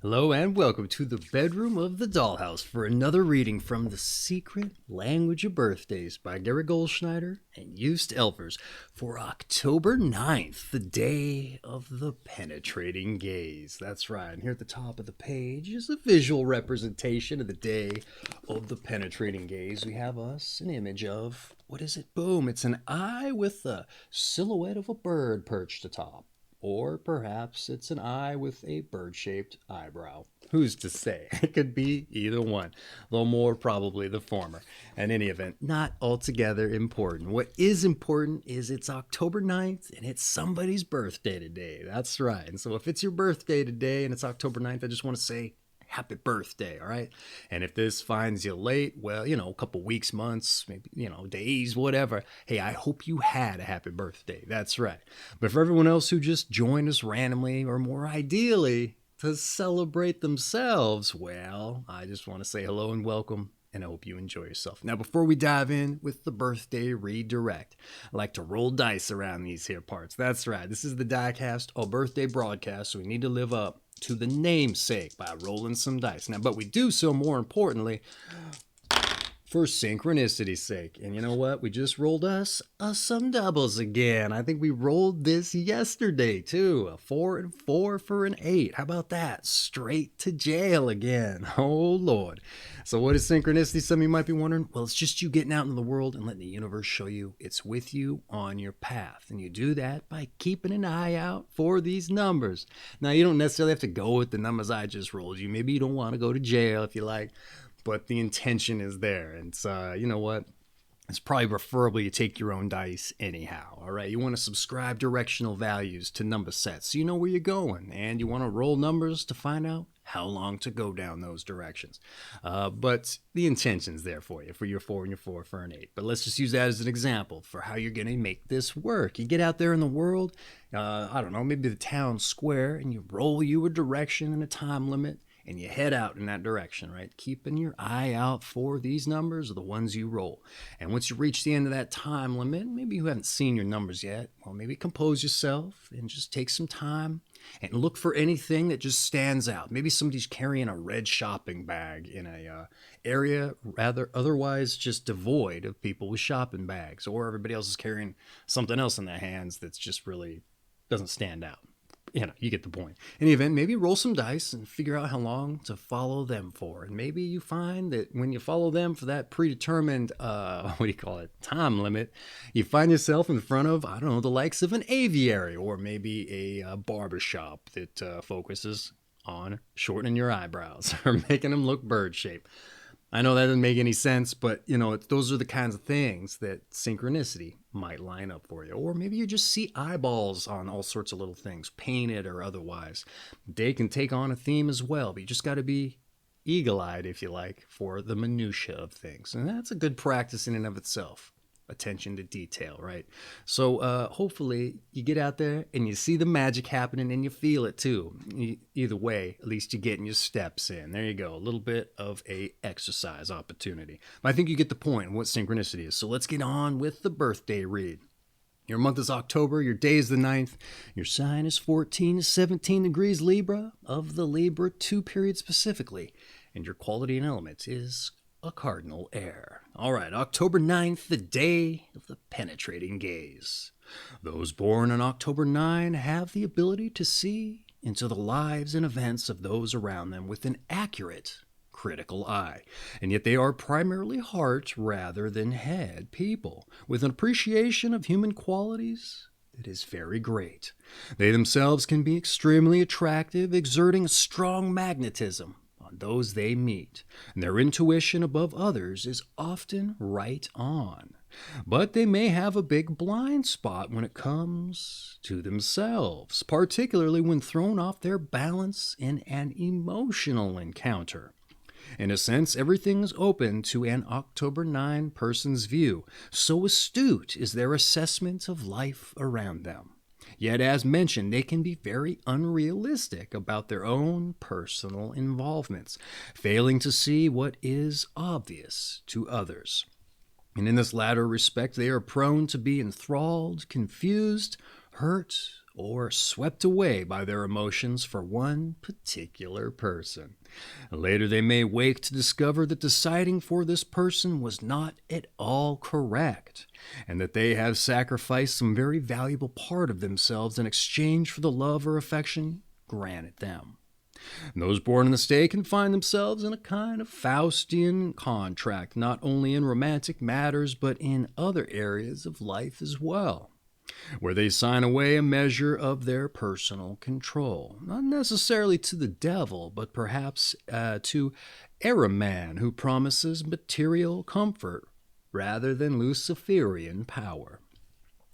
Hello and welcome to the bedroom of the dollhouse for another reading from The Secret Language of Birthdays by Gary Goldschneider and Joost Elvers for October 9th, the day of the penetrating gaze. That's right, and here at the top of the page is a visual representation of the day of the penetrating gaze. We have us an image of, what is it? Boom, it's an eye with a silhouette of a bird perched atop. Or perhaps it's an eye with a bird-shaped eyebrow. Who's to say? It could be either one, though more probably the former. In any event, not altogether important. What is important is it's October 9th and it's somebody's birthday today. That's right. And so if it's your birthday today and it's October 9th, I just want to say happy birthday, all right? And if this finds you late, well, a couple weeks, months, maybe, days, whatever. Hey, I hope you had a happy birthday. That's right. But for everyone else who just joined us randomly, or more ideally, to celebrate themselves, well, I just want to say hello and welcome. And I hope you enjoy yourself. Now, before we dive in with the birthday redirect, I like to roll dice around these here parts. That's right. This is the DykASSt ASStro birthday broadcast, so we need to live up to the namesake by rolling some dice. Now, but we do so more importantly for synchronicity's sake. And you know what? We just rolled us some doubles again. I think we rolled this yesterday too. A 4 and 4 for an 8. How about that? Straight to jail again. Oh Lord. So what is synchronicity? Some of you might be wondering. Well, it's just you getting out in the world and letting the universe show you it's with you on your path. And you do that by keeping an eye out for these numbers. Now, you don't necessarily have to go with the numbers I just rolled you. Maybe you don't want to go to jail if you like. But the intention is there. And you know what? It's probably preferable you take your own dice anyhow. All right. You want to subscribe directional values to number sets so you know where you're going. And you want to roll numbers to find out how long to go down those directions. But the intention's there for you, for your 4 and your 4 for an 8. But let's just use that as an example for how you're going to make this work. You get out there in the world, I don't know, maybe the town square, and you roll you a direction and a time limit. And you head out in that direction, right? Keeping your eye out for these numbers are the ones you roll. And once you reach the end of that time limit, maybe you haven't seen your numbers yet. Well, maybe compose yourself and just take some time and look for anything that just stands out. Maybe somebody's carrying a red shopping bag in a area rather otherwise just devoid of people with shopping bags, or everybody else is carrying something else in their hands that's just really doesn't stand out. You get the point. In any event, maybe roll some dice and figure out how long to follow them for. And maybe you find that when you follow them for that predetermined, time limit, you find yourself in front of, I don't know, the likes of an aviary or maybe a barber shop that focuses on shortening your eyebrows or making them look bird-shaped. I know that doesn't make any sense, but those are the kinds of things that synchronicity might line up for you. Or maybe you just see eyeballs on all sorts of little things, painted or otherwise. They can take on a theme as well, but you just got to be eagle-eyed, if you like, for the minutia of things. And that's a good practice in and of itself. Attention to detail, right? So hopefully you get out there and you see the magic happening and you feel it too. Either way, at least you're getting your steps in. There you go, a little bit of a exercise opportunity. But I think you get the point of what synchronicity is. So let's get on with the birthday read. Your month is October, your day is the 9th, your sign is 14 to 17 degrees Libra, of the Libra II period specifically, and your quality and element is a cardinal air. All right, October 9th, the day of the penetrating gaze. Those born on October 9 have the ability to see into the lives and events of those around them with an accurate, critical eye. And yet they are primarily heart rather than head people, with an appreciation of human qualities that is very great. They themselves can be extremely attractive, exerting a strong magnetism those they meet, and their intuition above others is often right on. But they may have a big blind spot when it comes to themselves, particularly when thrown off their balance in an emotional encounter. In a sense, everything is open to an October 9 person's view, so astute is their assessment of life around them. Yet, as mentioned, they can be very unrealistic about their own personal involvements, failing to see what is obvious to others. And in this latter respect, they are prone to be enthralled, confused, hurt, or swept away by their emotions for one particular person. Later, they may wake to discover that deciding for this person was not at all correct, and that they have sacrificed some very valuable part of themselves in exchange for the love or affection granted them. Those born in this day can find themselves in a kind of Faustian contract, not only in romantic matters, but in other areas of life as well, where they sign away a measure of their personal control, not necessarily to the devil, but perhaps to Ahriman, who promises material comfort rather than Luciferian power.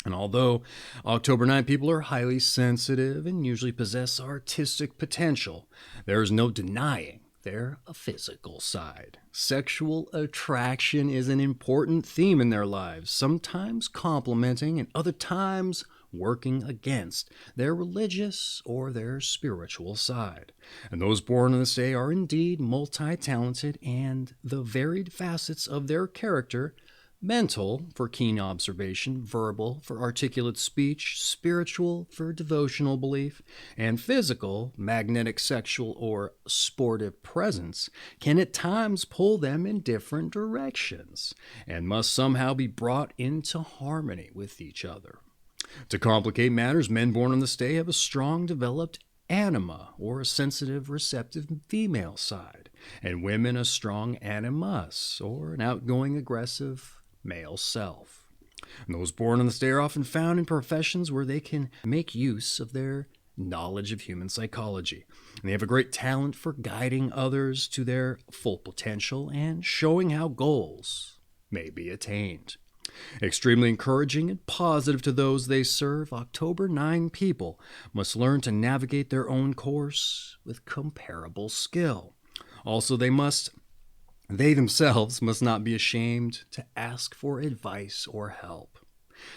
And although October 9 people are highly sensitive and usually possess artistic potential, there is no denying their physical side. Sexual attraction is an important theme in their lives, sometimes complementing and other times working against their religious or their spiritual side. And those born on this day are indeed multi-talented, and the varied facets of their character, mental for keen observation, verbal for articulate speech, spiritual for devotional belief, and physical, magnetic, sexual, or sportive presence, can at times pull them in different directions and must somehow be brought into harmony with each other. To complicate matters, men born on this day have a strong developed anima, or a sensitive, receptive female side, and women a strong animus, or an outgoing, aggressive male self. And those born on this day are often found in professions where they can make use of their knowledge of human psychology. And they have a great talent for guiding others to their full potential and showing how goals may be attained. Extremely encouraging and positive to those they serve, October 9 people must learn to navigate their own course with comparable skill. Also, they themselves must not be ashamed to ask for advice or help.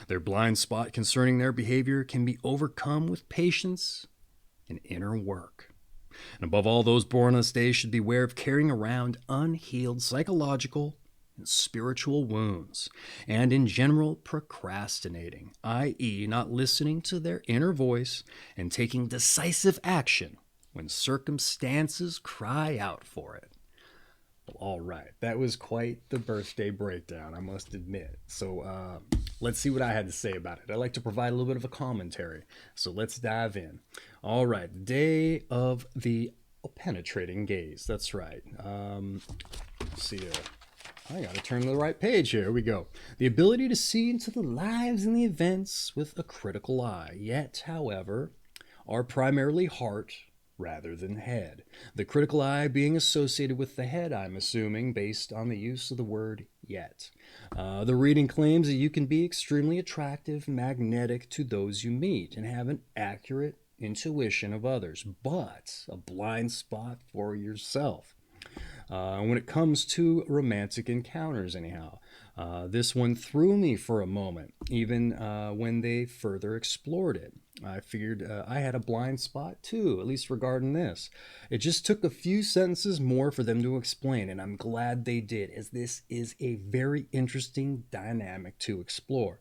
Their blind spot concerning their behavior can be overcome with patience and inner work. And above all, those born on this day should beware of carrying around unhealed psychological and spiritual wounds, and in general procrastinating, i.e., not listening to their inner voice and taking decisive action when circumstances cry out for it. All right, that was quite the birthday breakdown, I must admit. So let's see what I had to say about it. I like to provide a little bit of a commentary, so let's dive in. All right, day of the penetrating gaze. That's right. Let's see here. I gotta turn to the right page here. Here we go. The ability to see into the lives and the events with a critical eye, yet, however, are primarily heart rather than head. The critical eye being associated with the head, I'm assuming, based on the use of the word yet. The reading claims that you can be extremely attractive, magnetic to those you meet, and have an accurate intuition of others, but a blind spot for yourself. When it comes to romantic encounters, anyhow, this one threw me for a moment, even when they further explored it. I figured I had a blind spot too, at least regarding this. It just took a few sentences more for them to explain, and I'm glad they did, as this is a very interesting dynamic to explore,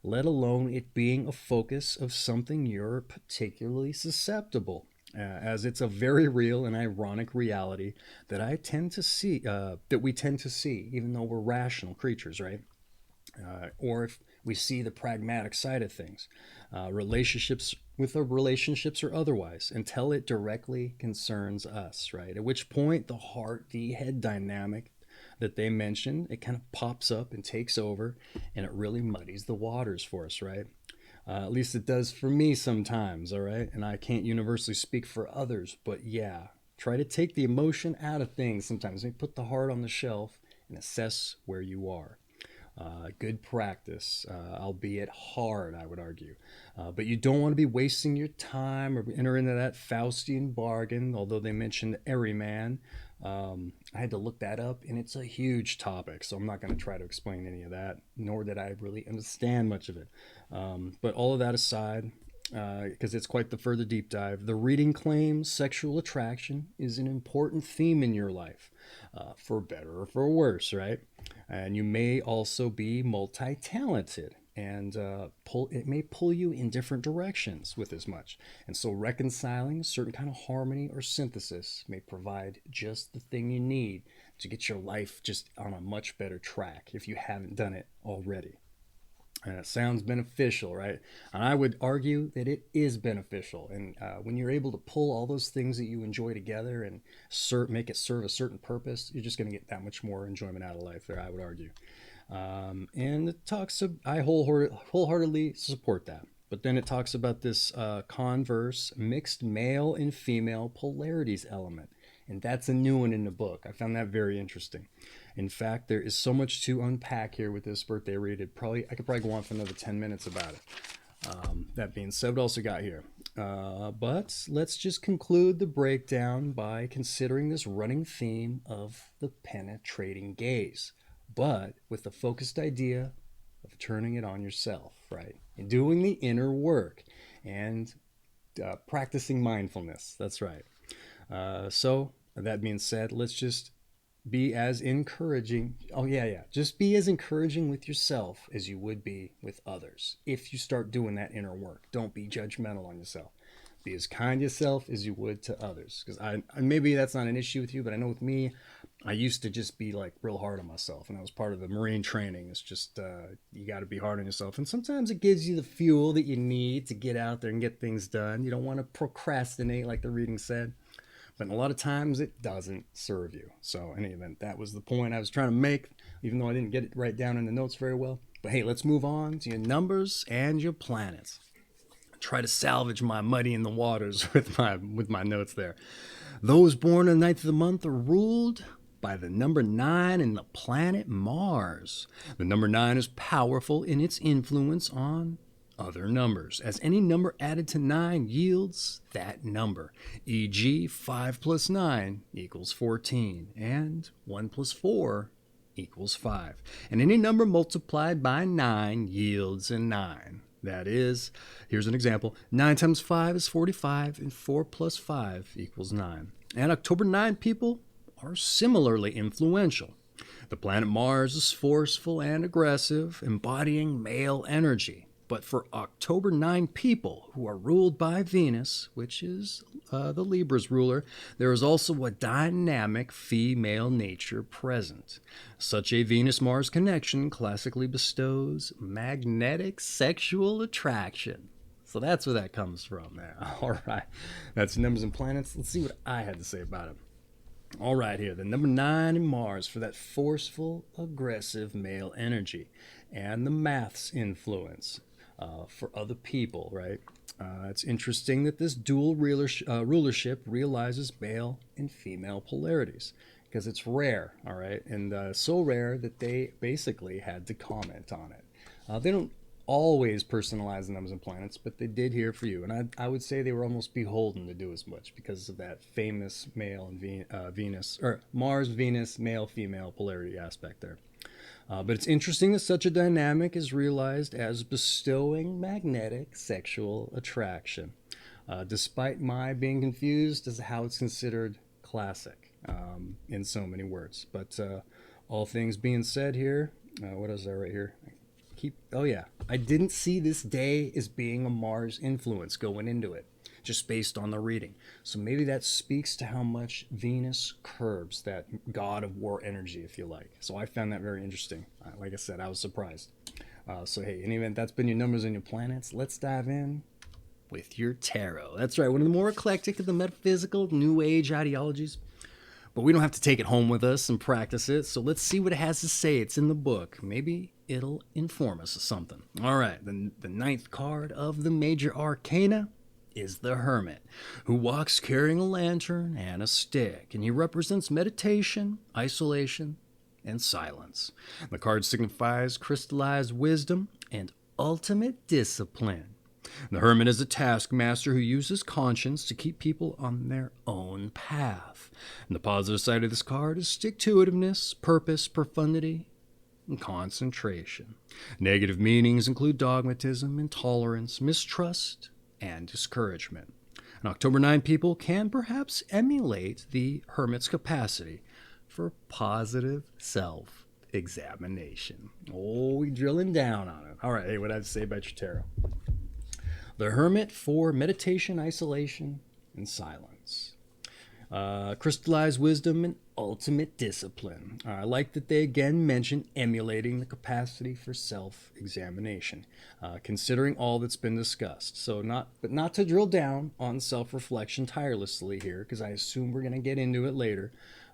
let alone it being a focus of something you're particularly susceptible. As it's a very real and ironic reality that I tend to see, that we tend to see, even though we're rational creatures, right? Or if we see the pragmatic side of things, relationships or otherwise, until it directly concerns us, right? At which point the heart-the-head dynamic that they mentioned, it kind of pops up and takes over, and it really muddies the waters for us, right? At least it does for me sometimes, all right? And I can't universally speak for others, but yeah, try to take the emotion out of things sometimes. Maybe put the heart on the shelf and assess where you are. Good practice, albeit hard, I would argue. But you don't want to be wasting your time or enter into that Faustian bargain, although they mentioned Ahriman. I had to look that up, and it's a huge topic, so I'm not going to try to explain any of that, nor did I really understand much of it. But all of that aside, because it's quite the further deep dive, the reading claims sexual attraction is an important theme in your life, for better or for worse, right? And you may also be multi-talented, and it may pull you in different directions with as much. And so reconciling a certain kind of harmony or synthesis may provide just the thing you need to get your life just on a much better track if you haven't done it already. And it sounds beneficial, right? And I would argue that it is beneficial. And when you're able to pull all those things that you enjoy together and make it serve a certain purpose, you're just going to get that much more enjoyment out of life there, I would argue. And it talks, I wholeheartedly support that. But then it talks about this converse mixed male and female polarities element. And that's a new one in the book. I found that very interesting. In fact, there is so much to unpack here with this birthday read. I could probably go on for another 10 minutes about it. That being said, what else we got here? But let's just conclude the breakdown by considering this running theme of the penetrating gaze, but with the focused idea of turning it on yourself, right? And doing the inner work and practicing mindfulness. That's right. So that being said, let's just be as encouraging. Just be as encouraging with yourself as you would be with others. If you start doing that inner work, don't be judgmental on yourself. Be as kind to yourself as you would to others. Because maybe that's not an issue with you, but I know with me, I used to just be like real hard on myself, and that was part of the Marine training. It's just you got to be hard on yourself, and sometimes it gives you the fuel that you need to get out there and get things done. You don't want to procrastinate, like the reading said. But a lot of times it doesn't serve you. So in any event, that was the point I was trying to make, even though I didn't get it right down in the notes very well. But hey, let's move on to your numbers and your planets. Try to salvage my muddy in the waters with my notes there. Those born on the 9th of the month are ruled by the number 9 and the planet Mars. The number 9 is powerful in its influence on other numbers, as any number added to 9 yields that number, e.g. 5 plus 9 equals 14, and 1 plus 4 equals 5. And any number multiplied by 9 yields a 9. That is, here's an example, 9 times 5 is 45, and 4 plus 5 equals 9. And October 9 people are similarly influential. The planet Mars is forceful and aggressive, embodying male energy. But for October 9 people who are ruled by Venus, which is the Libra's ruler, there is also a dynamic female nature present. Such a Venus-Mars connection classically bestows magnetic sexual attraction. So that's where that comes from there. All right, that's numbers and planets. Let's see what I had to say about it. All right, here, the number 9 in Mars for that forceful, aggressive male energy and the maths influence. For other people, right? It's interesting that this dual rulership realizes male and female polarities because it's rare, all right? And so rare that they basically had to comment on it. They don't always personalize the numbers and planets, but they did here for you. And I would say they were almost beholden to do as much because of that famous male and Venus, or Mars, Venus, male, female polarity aspect there. But it's interesting that such a dynamic is realized as bestowing magnetic sexual attraction, despite my being confused as to how it's considered classic in so many words. But all things being said here, what is that right here? I didn't see this day as being a Mars influence going into it, just based on the reading. So maybe that speaks to how much Venus curbs that god of war energy, if you like. So I found that very interesting. Like I said, I was surprised. So hey, in any event, that's been your numbers and your planets. Let's dive in with your tarot. That's right, one of the more eclectic of the metaphysical New Age ideologies. But we don't have to take it home with us and practice it. So let's see what it has to say. It's in the book. Maybe it'll inform us of something. All right, the 9th card of the major arcana is the Hermit, who walks carrying a lantern and a stick, and he represents meditation, isolation, and silence. The card signifies crystallized wisdom and ultimate discipline. The Hermit is a taskmaster who uses conscience to keep people on their own path. And the positive side of this card is stick-to-itiveness, purpose, profundity, and concentration. Negative meanings include dogmatism, intolerance, mistrust, and discouragement. And October 9 people can perhaps emulate the Hermit's capacity for positive self Self-examination. Oh, we drilling down on it. All right, hey, what I have to say about your tarot. The Hermit for meditation, isolation, and silence. Crystallized wisdom and ultimate discipline. I like that they again mention emulating the capacity for self-examination, considering all that's been discussed. So not to drill down on self-reflection tirelessly here, because I assume we're going to get into it later,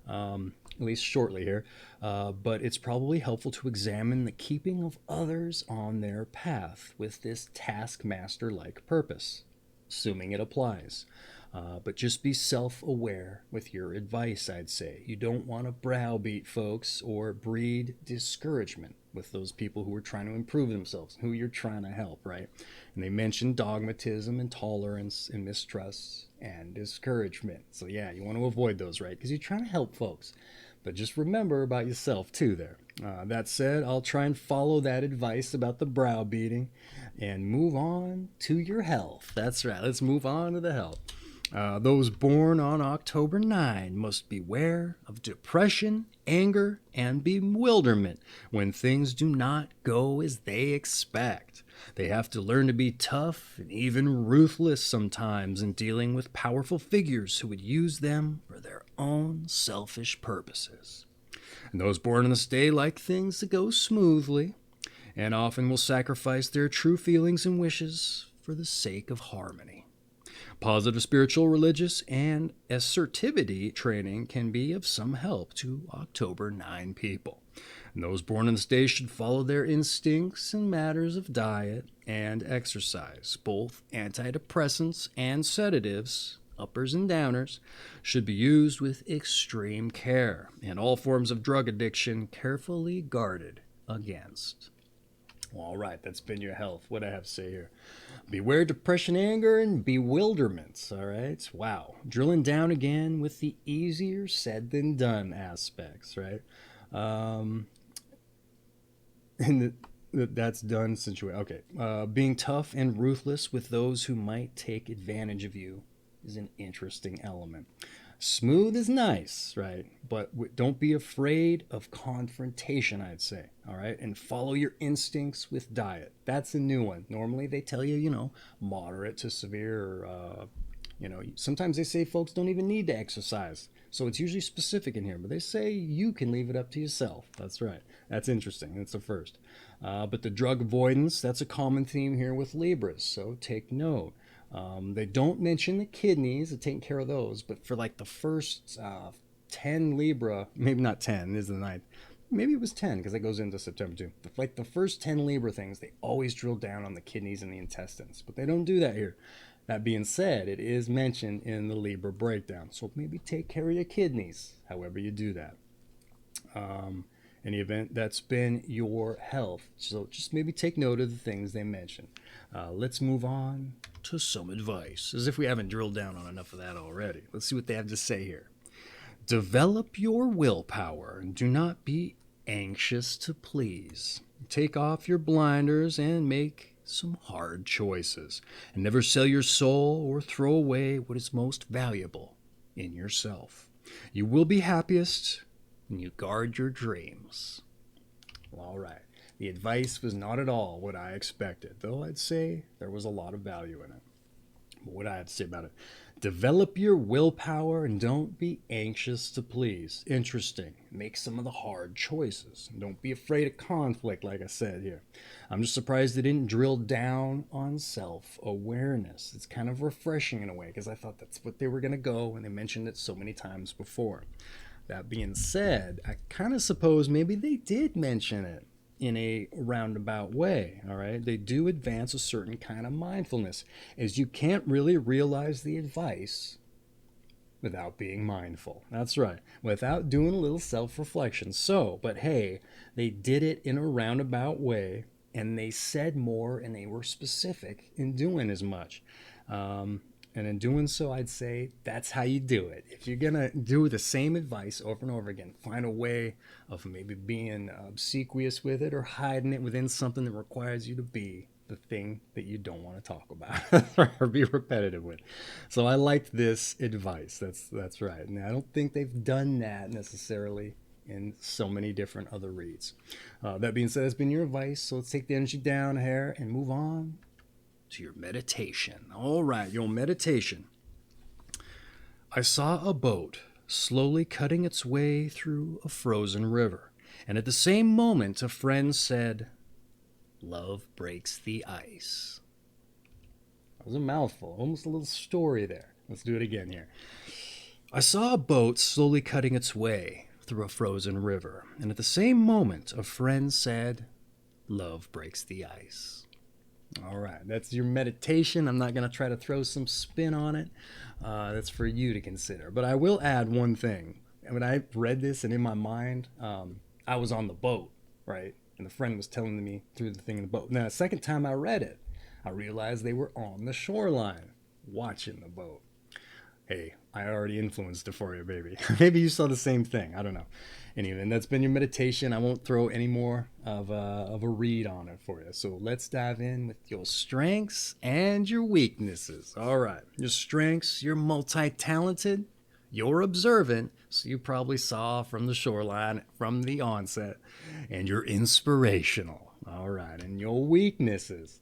at least shortly here. But it's probably helpful to examine the keeping of others on their path with this taskmaster-like purpose, assuming it applies. But just be self-aware with your advice, I'd say. You don't want to browbeat folks or breed discouragement with those people who are trying to improve themselves, who you're trying to help, right? And they mentioned dogmatism, intolerance, and mistrust, and discouragement. So yeah, you want to avoid those, right? Because you're trying to help folks. But just remember about yourself, too, there. That said, I'll try and follow that advice about the browbeating and move on to your health. That's right. Let's move on to the health. Those born on October 9 must beware of depression, anger, and bewilderment when things do not go as they expect. They have to learn to be tough and even ruthless sometimes in dealing with powerful figures who would use them for their own selfish purposes. And those born in this day like things to go smoothly and often will sacrifice their true feelings and wishes for the sake of harmony. Positive spiritual, religious, and assertivity training can be of some help to October 9 people. And those born in this day should follow their instincts in matters of diet and exercise. Both antidepressants and sedatives, uppers and downers, should be used with extreme care, and all forms of drug addiction carefully guarded against. All right, that's been your health. What do I have to say here? Beware depression, anger, and bewilderments. All right, wow. Drilling down again with the easier said than done aspects, right? And that's done situation. Okay, being tough and ruthless with those who might take advantage of you is an interesting element. Smooth is nice, right? But don't be afraid of confrontation, I'd say, all right? And follow your instincts with diet. That's a new one. Normally they tell you, moderate to severe, or, sometimes they say folks don't even need to exercise. So it's usually specific in here, but they say you can leave it up to yourself. That's right. That's interesting. That's the first. But the drug avoidance, that's a common theme here with Libras, so take note. They don't mention the kidneys, taking care of those, but for like the first 10 Libra, maybe not 10, this is the 9th, maybe it was 10 because it goes into September too. But like the first 10 Libra things, they always drill down on the kidneys and the intestines, but they don't do that here. That being said, it is mentioned in the Libra breakdown, so maybe take care of your kidneys, however you do that. Any event, that's been your health, so just maybe take note of the things they mention. Let's move on to some advice, as if we haven't drilled down on enough of that already. Let's see what they have to say here. Develop your willpower and do not be anxious to please. Take off your blinders and make some hard choices. And never sell your soul or throw away what is most valuable in yourself. You will be happiest when you guard your dreams. All right. The advice was not at all what I expected, though I'd say there was a lot of value in it. But what I have to say about it, develop your willpower and don't be anxious to please. Interesting. Make some of the hard choices. Don't be afraid of conflict, like I said here. I'm just surprised they didn't drill down on self-awareness. It's kind of refreshing in a way, because I thought that's what they were going to go, and they mentioned it so many times before. That being said, I kind of suppose maybe they did mention it in a roundabout way, all right? They do advance a certain kind of mindfulness, as you can't really realize the advice without being mindful. That's right, without doing a little self-reflection. So, but hey, they did it in a roundabout way, and they said more, and they were specific in doing as much. And in doing so, I'd say that's how you do it. If you're going to do the same advice over and over again, find a way of maybe being obsequious with it or hiding it within something that requires you to be the thing that you don't want to talk about or be repetitive with. So I liked this advice. That's right. And I don't think they've done that necessarily and so many different other reads. That being said, that's been your advice. So let's take the energy down here and move on to your meditation. All right, your meditation. I saw a boat slowly cutting its way through a frozen river, and at the same moment a friend said, "Love breaks the ice." That was a mouthful, almost a little story there. Let's do it again here. I saw a boat slowly cutting its way through a frozen river, and at the same moment a friend said, "Love breaks the ice." All right, that's your meditation. I'm not going to try to throw some spin on it. That's for you to consider. But I will add one thing. When I read this and in my mind, I was on the boat, right? And the friend was telling me through the thing in the boat. Now, the second time I read it, I realized they were on the shoreline watching the boat. Hey, I already influenced it for you, baby. Maybe you saw the same thing. I don't know. Anyway, that's been your meditation. I won't throw any more of a read on it for you. So let's dive in with your strengths and your weaknesses. All right. Your strengths, you're multi-talented. You're observant, so you probably saw from the shoreline from the onset. And you're inspirational. All right. And your weaknesses.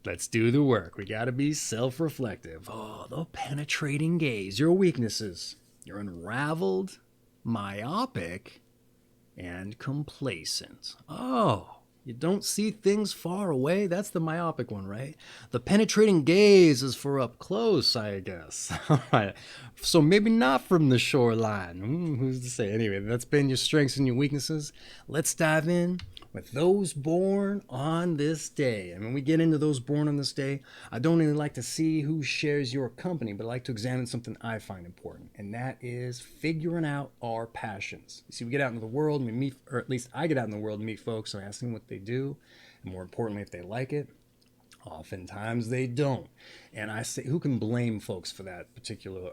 Let's do the work. We got to be self-reflective. Oh, the penetrating gaze. Your weaknesses. You're unraveled, myopic, and complacent. Oh, you don't see things far away? That's the myopic one, right? The penetrating gaze is for up close, I guess. All right. So maybe not from the shoreline. Who's to say? Anyway, that's been your strengths and your weaknesses. Let's dive in with those born on this day. And when we get into those born on this day, I don't really like to see who shares your company, but I like to examine something I find important, and that is figuring out our passions. You see, we get out into the world and we meet, or at least I get out in the world and meet folks and I ask them what they do, and more importantly, if they like it. Oftentimes they don't. And I say, who can blame folks for that particular,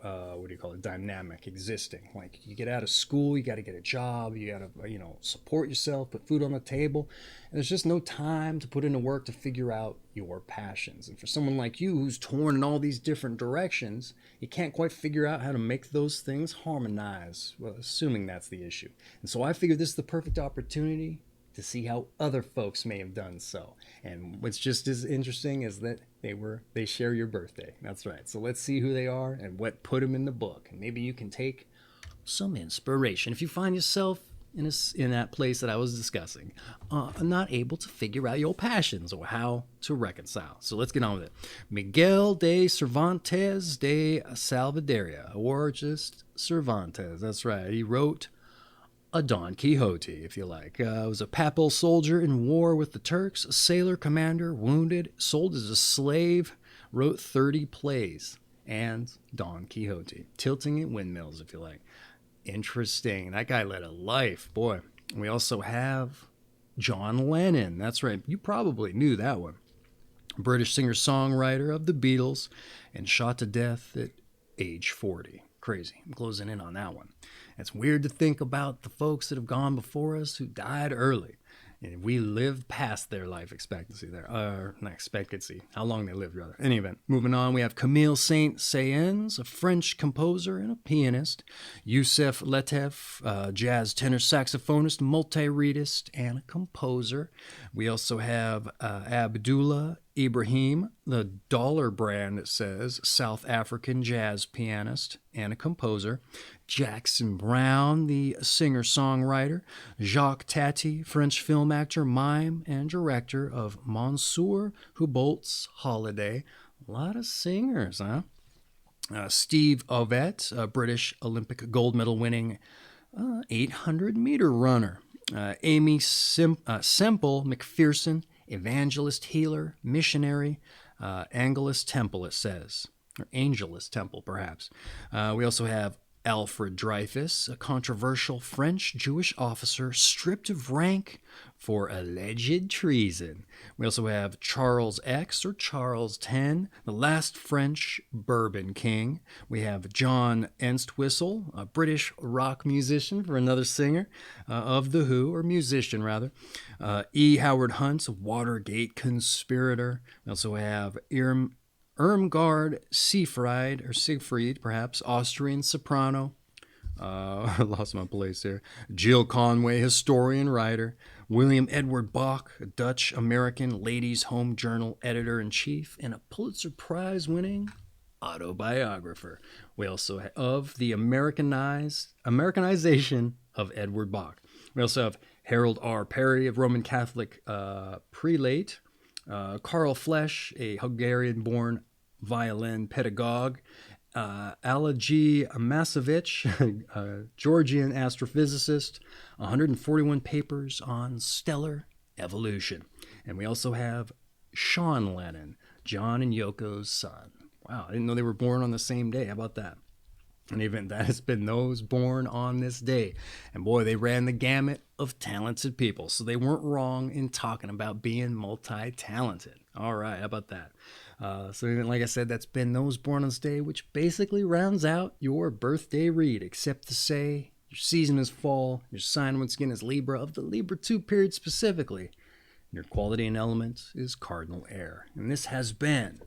dynamic existing? Like, you get out of school, you got to get a job, you got to, support yourself, put food on the table. And there's just no time to put into work to figure out your passions. And for someone like you who's torn in all these different directions, you can't quite figure out how to make those things harmonize, well, assuming that's the issue. And so I figured this is the perfect opportunity to see how other folks may have done so. And what's just as interesting is that they share your birthday. That's right. So let's see who they are and what put them in the book. And maybe you can take some inspiration. If you find yourself in that place that I was discussing, not able to figure out your passions or how to reconcile. So let's get on with it. Miguel de Cervantes de Saavedra, or just Cervantes. That's right. He wrote a Don Quixote, if you like. Was a papal soldier in war with the Turks, a sailor commander, wounded, sold as a slave, wrote 30 plays, and Don Quixote. Tilting at windmills, if you like. Interesting. That guy led a life, boy. We also have John Lennon. That's right. You probably knew that one. British singer-songwriter of the Beatles, and shot to death at age 40. Crazy. I'm closing in on that one. It's weird to think about the folks that have gone before us who died early. And we lived past their life expectancy there. Not expectancy. How long they lived, rather. In any event, moving on, we have Camille Saint-Saëns, a French composer and a pianist. Youssef Lateef, jazz tenor saxophonist, multi-reedist, and a composer. We also have Abdullah Ibrahim, the Dollar Brand, it says, South African jazz pianist and a composer. Jackson Browne, the singer-songwriter. Jacques Tati, French film actor, mime, and director of Monsieur Hubolt's Holiday. A lot of singers, huh? Steve Ovett, a British Olympic gold medal winning 800-meter runner. Amy Semple McPherson, evangelist, healer, missionary, Angelus Temple, it says, or Angelus Temple, perhaps. We also have Alfred Dreyfus, a controversial French Jewish officer stripped of rank for alleged treason. We also have Charles X, or Charles X, the last French bourbon king. We have John Entwistle, a British rock musician for another singer of The Who, or musician rather. E. Howard Hunt, a Watergate conspirator. We also have Irmgard Siegfried, perhaps, Austrian soprano. I lost my place here. Jill Conway, historian, writer. William Edward Bach, a Dutch-American ladies' home journal editor-in-chief and a Pulitzer Prize-winning autobiographer. We also have of the Americanization of Edward Bach. We also have Harold R. Perry, a Roman Catholic prelate. Karl Flesch, a Hungarian-born violin pedagogue. Ala G. Masevich, a Georgian astrophysicist, 141 papers on stellar evolution. And we also have Sean Lennon, John and Yoko's son. Wow, I didn't know they were born on the same day. How about that? An event that has been those born on this day. And boy, they ran the gamut of talented people. So they weren't wrong in talking about being multi-talented. All right, how about that? So even like I said, that's been those born on this day, which basically rounds out your birthday read, except to say your season is fall, your sign once again is Libra, of the Libra II period specifically. And your quality and element is Cardinal air. And this has been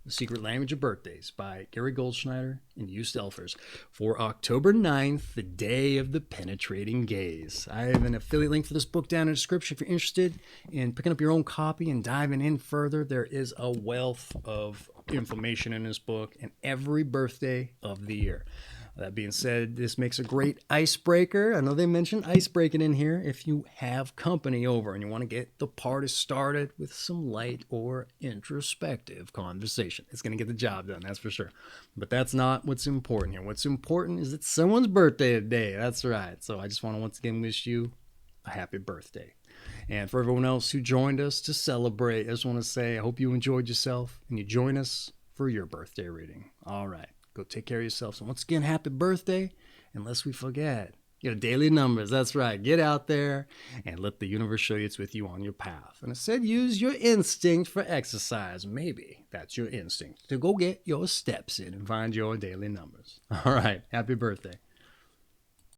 The Secret Language of Birthdays by Gary Goldschneider and Joost Elfers for October 9th, the day of the penetrating gaze. I have an affiliate link for this book down in the description if you're interested in picking up your own copy and diving in further. There is a wealth of information in this book and every birthday of the year. That being said, this makes a great icebreaker. I know they mentioned icebreaking in here. If you have company over and you want to get the party started with some light or introspective conversation, it's going to get the job done, that's for sure. But that's not what's important here. What's important is it's someone's birthday today. That's right. So I just want to once again wish you a happy birthday. And for everyone else who joined us to celebrate, I just want to say I hope you enjoyed yourself and you join us for your birthday reading. All right. Go take care of yourself. So once again, happy birthday. And lest we forget, your daily numbers. That's right. Get out there and let the universe show you it's with you on your path. And I said use your instinct for exercise. Maybe that's your instinct to go get your steps in and find your daily numbers. All right. Happy birthday.